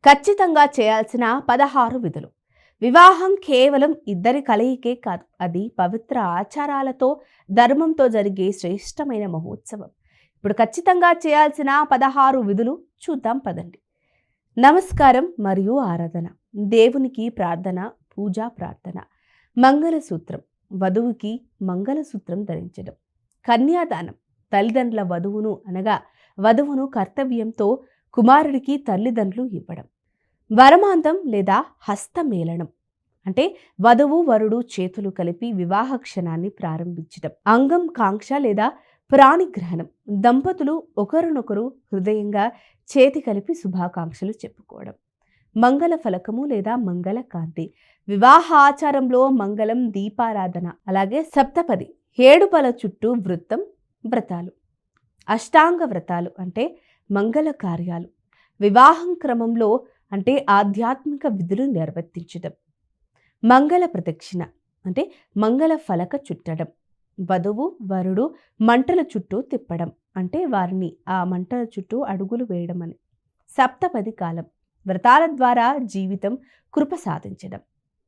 ఖచ్చితంగా చేయాల్సిన 16 విధులు. వివాహం కేవలం ఇద్దరి కలయికే కాదు. అది పవిత్ర ఆచారాలతో, ధర్మంతో జరిగే శ్రేష్టమైన మహోత్సవం. ఇప్పుడు ఖచ్చితంగా చేయాల్సిన 16 విధులు చూద్దాం పదండి. నమస్కారం మరియు ఆరాధన. దేవునికి ప్రార్థన, పూజా ప్రార్థన. మంగళసూత్రం. వధువుకి మంగళసూత్రం ధరించడం. కన్యాదానం. తల్లిదండ్రుల వధువును కర్తవ్యంతో కుమారుడికి తల్లిదండ్రులు ఇవ్వడం. వరమాంతం లేదా హస్తమేళనం అంటే వధువు వరుడు చేతులు కలిపి వివాహ క్షణాన్ని ప్రారంభించడం. అంగం కాంక్ష లేదా ప్రాణిగ్రహణం. దంపతులు ఒకరినొకరు హృదయంగా చేతి కలిపి శుభాకాంక్షలు చెప్పుకోవడం. మంగళ ఫలకము లేదా మంగళ కాంతి. వివాహ ఆచారంలో మంగళం, దీపారాధన, అలాగే సప్తపది 7 పల చుట్టూ వ్రతాలు. అష్టాంగ వ్రతాలు అంటే మంగళ కార్యాలు. వివాహం క్రమంలో అంటే ఆధ్యాత్మిక విధులు నిర్వర్తించడం. మంగళ ప్రదక్షిణ అంటే మంగళ ఫలక చుట్టడం. వధువు వరుడు మంటల చుట్టూ తిప్పడం అంటే వారిని ఆ మంటల చుట్టూ అడుగులు వేయడం అని. సప్తపది కాలం. వ్రతాల ద్వారా జీవితం కృప సాధించడం.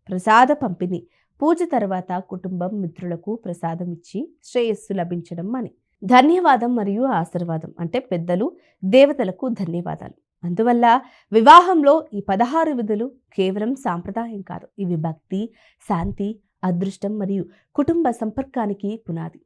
ప్రసాద పంపిణీ. పూజ తర్వాత కుటుంబం మిత్రులకు ప్రసాదం ఇచ్చి శ్రేయస్సు లభించడం అని. ధన్యవాదం మరియు ఆశీర్వాదం అంటే పెద్దలు దేవతలకు ధన్యవాదాలు. అందువల్ల వివాహంలో ఈ 16 విధులు కేవలం సాంప్రదాయం కాదు. ఇవి భక్తి, శాంతి, అదృష్టం మరియు కుటుంబ సంపర్కానికి పునాది.